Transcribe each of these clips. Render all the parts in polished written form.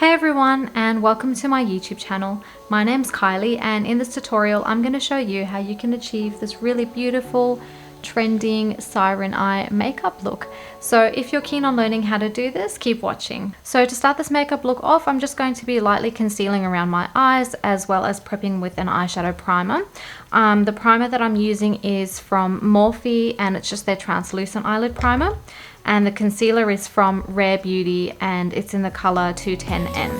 Hey everyone, and welcome to my YouTube channel. My name's Kylie, and in this tutorial I'm going to show you how you can achieve this really beautiful trending siren eye makeup look. So if you're keen on learning how to do this, keep watching. So to start this makeup look off, I'm just going to be lightly concealing around my eyes as well as prepping with an eyeshadow primer. The primer that I'm using is from Morphe, and it's just their translucent eyelid primer. And the concealer is from Rare Beauty, and it's in the color 210N.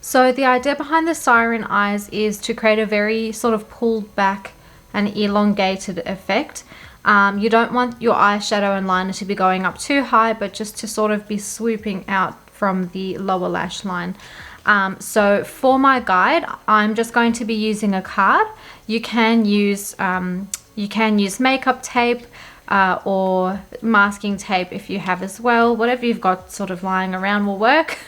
So the idea behind the siren eyes is to create a very sort of pulled back and elongated effect. You don't want your eyeshadow and liner to be going up too high, but just to sort of be swooping out from the lower lash line. So for my guide, I'm just going to be using a card. You can use makeup tape or masking tape if you have as well. Whatever you've got sort of lying around will work.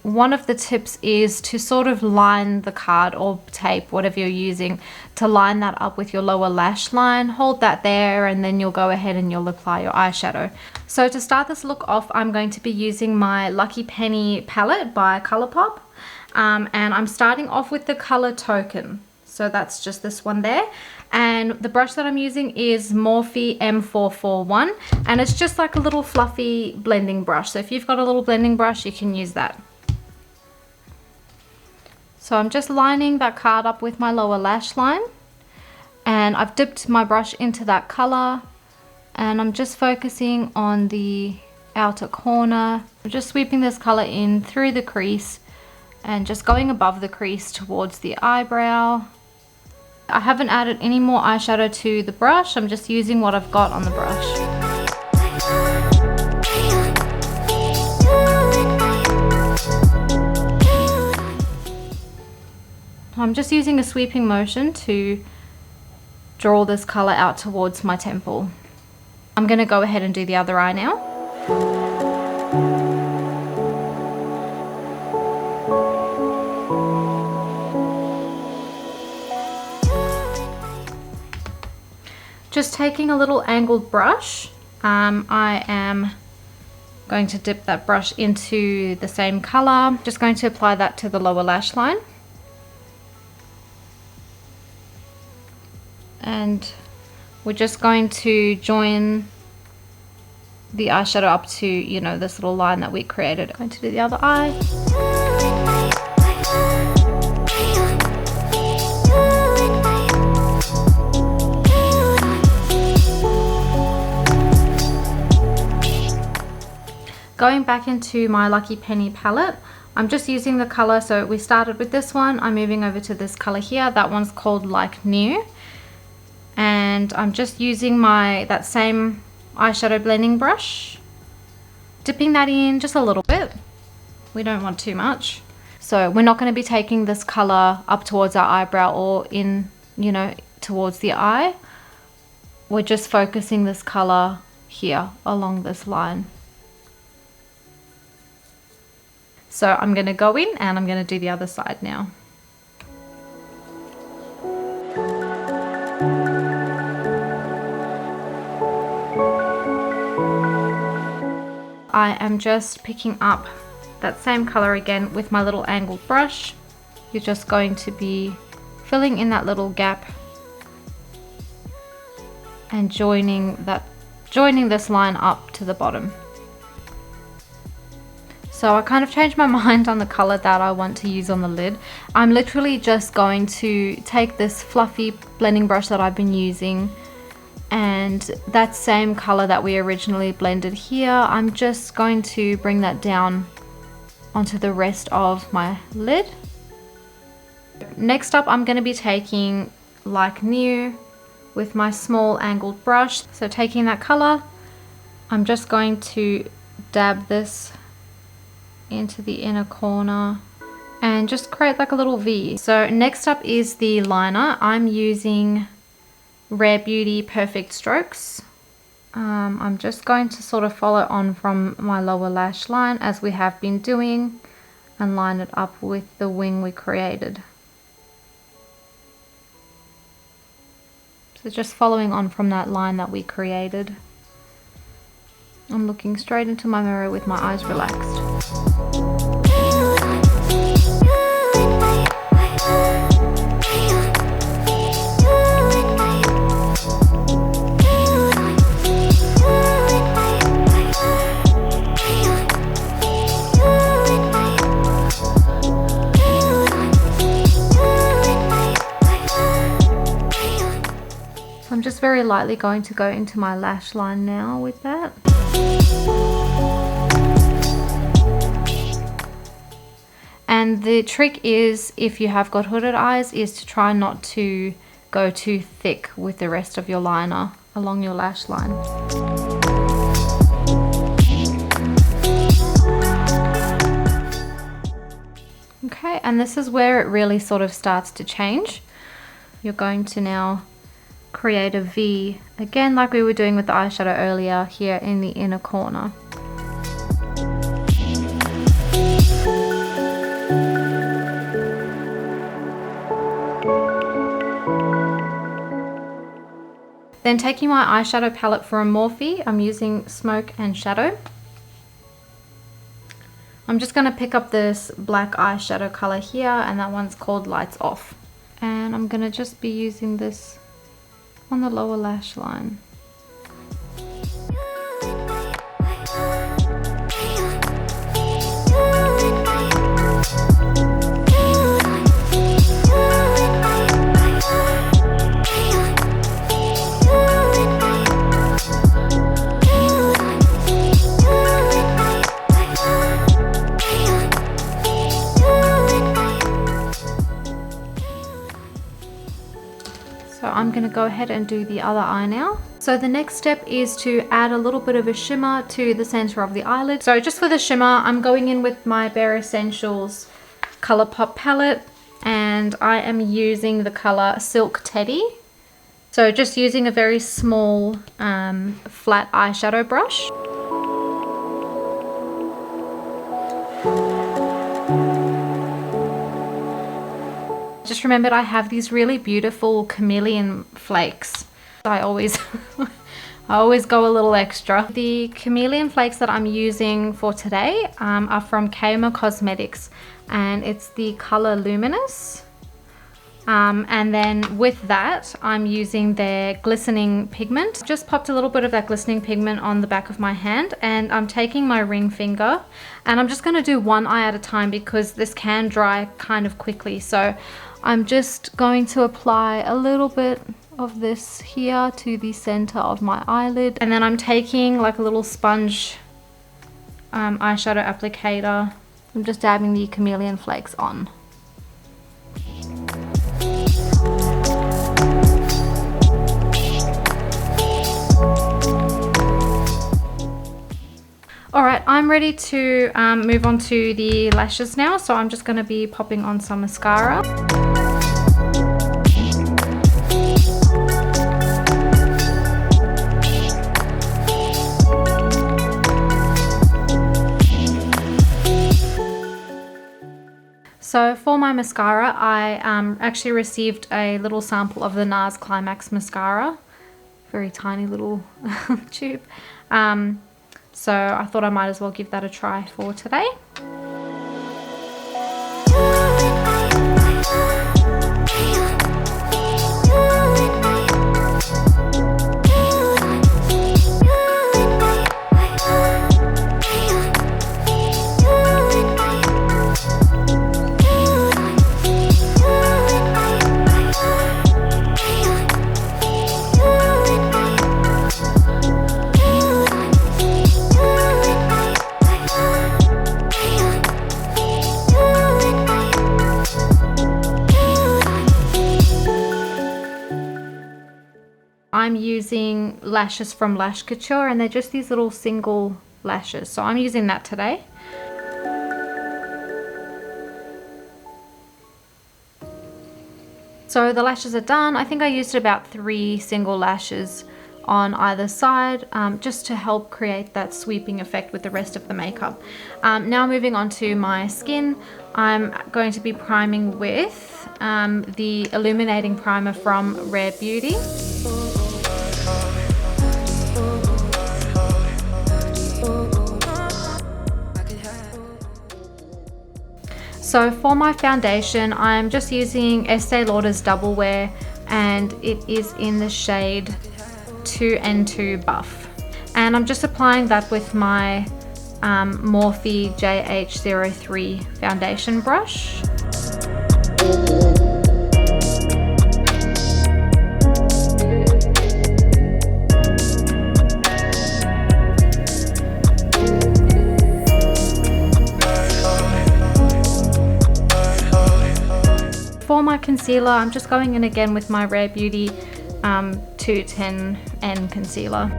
One of the tips is to sort of line the card or tape, whatever you're using, to line that up with your lower lash line. Hold that there, and then you'll go ahead and you'll apply your eyeshadow. So to start this look off, I'm going to be using my Lucky Penny palette by Colourpop, and I'm starting off with the color Token. So that's just this one there. And the brush that I'm using is Morphe M441, and it's just like a little fluffy blending brush. So if you've got a little blending brush, you can use that. So I'm just lining that card up with my lower lash line, and I've dipped my brush into that color, and I'm just focusing on the outer corner. I'm just sweeping this color in through the crease and just going above the crease towards the eyebrow. I haven't added any more eyeshadow to the brush. I'm just using what I've got on the brush. I'm just using a sweeping motion to draw this color out towards my temple. I'm going to go ahead and do the other eye now. Just taking a little angled brush, I am going to dip that brush into the same color. Just going to apply that to the lower lash line. And we're just going to join the eyeshadow up to, you know, this little line that we created. I'm going to do the other eye. Going back into my Lucky Penny palette, I'm just using the color. So we started with this one. I'm moving over to this color here. That one's called Like New. And I'm just using that same eyeshadow blending brush, dipping that in just a little bit. We don't want too much. So we're not going to be taking this color up towards our eyebrow or in, you know, towards the eye. We're just focusing this color here along this line. So I'm going to go in and I'm going to do the other side now. I am just picking up that same color again with my little angled brush. You're just going to be filling in that little gap and joining this line up to the bottom. So I kind of changed my mind on the color that I want to use on the lid. I'm literally just going to take this fluffy blending brush that I've been using, and that same color that we originally blended here, I'm just going to bring that down onto the rest of my lid. Next up, I'm going to be taking Like New with my small angled brush. So taking that color, I'm just going to dab this into the inner corner and just create like a little V. So next up is the liner. I'm using Rare Beauty Perfect Strokes. I'm just going to sort of follow on from my lower lash line as we have been doing and line it up with the wing we created. So just following on from that line that we created. I'm looking straight into my mirror with my eyes relaxed. I'm just very lightly going to go into my lash line now with that. And the trick is, if you have got hooded eyes, is to try not to go too thick with the rest of your liner along your lash line. Okay, and this is where it really sort of starts to change. You're going to now create a V again, like we were doing with the eyeshadow earlier, here in the inner corner. Then taking my eyeshadow palette from Morphe, I'm using Smoke and Shadow. I'm just going to pick up this black eyeshadow color here, and that one's called Lights Off. And I'm going to just be using this on the lower lash line. I'm going to go ahead and do the other eye now. So the next step is to add a little bit of a shimmer to the center of the eyelid. So just for the shimmer, I'm going in with my Bare Essentials Colourpop palette, and I am using the color Silk Teddy. So just using a very small flat eyeshadow brush. Just remembered I have these really beautiful Chameleon flakes. I always go a little extra. The Chameleon flakes that I'm using for today are from Kaima Cosmetics, and it's the color Luminous. And then with that, I'm using their Glistening pigment. Just popped a little bit of that glistening pigment on the back of my hand, and I'm taking my ring finger, and I'm just going to do one eye at a time because this can dry kind of quickly. So I'm just going to apply a little bit of this here to the center of my eyelid, and then I'm taking like a little sponge eyeshadow applicator. I'm just dabbing the Chameleon flakes on. Alright, I'm ready to move on to the lashes now, so I'm just going to be popping on some mascara. So for my mascara, I actually received a little sample of the NARS Climax mascara. Very tiny little tube. So I thought I might as well give that a try for today. I'm using lashes from Lash Couture, and they're just these little single lashes. So I'm using that today. So the lashes are done. I think I used about 3 single lashes on either side, just to help create that sweeping effect with the rest of the makeup. Now moving on to my skin, I'm going to be priming with the Illuminating primer from Rare Beauty. So for my foundation, I'm just using Estee Lauder's Double Wear, and it is in the shade 2N2 Buff. And I'm just applying that with my Morphe JH03 foundation brush. For my concealer, I'm just going in again with my Rare Beauty 210N concealer.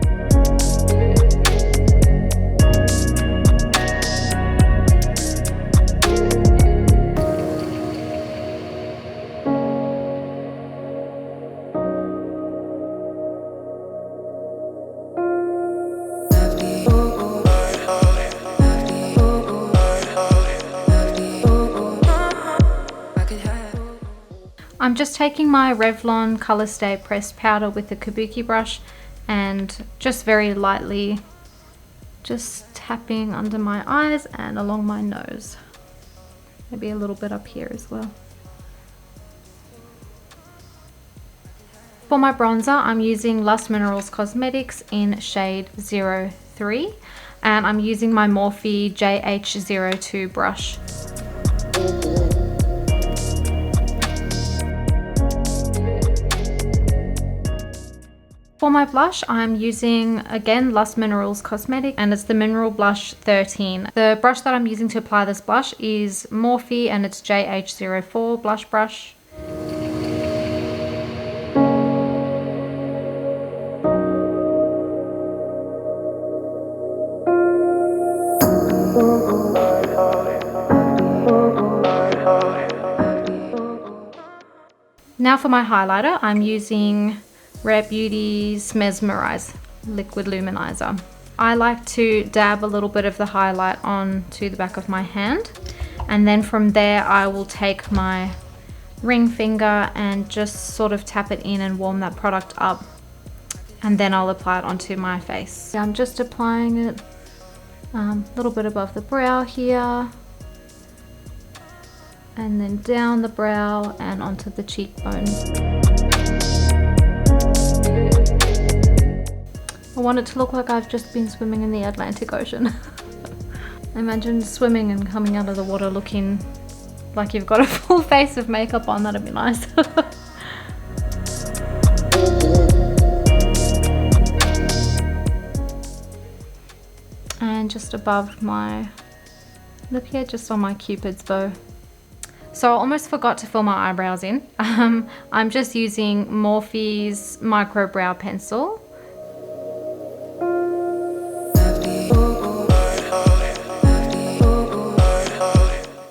I'm just taking my Revlon Colourstay pressed powder with the kabuki brush and just very lightly just tapping under my eyes and along my nose. Maybe a little bit up here as well. For my bronzer, I'm using Lush Minerals Cosmetics in shade 03, and I'm using my Morphe JH02 brush. For my blush, I'm using, again, Lush Minerals Cosmetics, and it's the Mineral Blush 13. The brush that I'm using to apply this blush is Morphe, and it's JH04 blush brush. Now for my highlighter, I'm using Rare Beauty's Mesmerize Liquid Luminizer. I like to dab a little bit of the highlight onto the back of my hand, and then from there I will take my ring finger and just sort of tap it in and warm that product up, and then I'll apply it onto my face. I'm just applying it a little bit above the brow here, and then down the brow and onto the cheekbone. I want it to look like I've just been swimming in the Atlantic Ocean. Imagine swimming and coming out of the water looking like you've got a full face of makeup on. That'd be nice. And just above my lip here, just on my Cupid's bow. So I almost forgot to fill my eyebrows in. I'm just using Morphe's Micro Brow Pencil.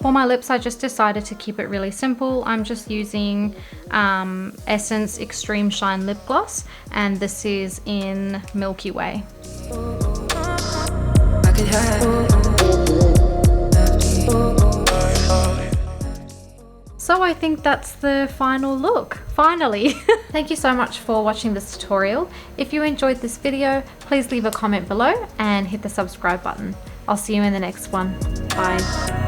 For my lips, I just decided to keep it really simple. I'm just using Essence Extreme Shine Lip Gloss, and this is in Milky Way. So I think that's the final look, finally. Thank you so much for watching this tutorial. If you enjoyed this video, please leave a comment below and hit the subscribe button. I'll see you in the next one. Bye.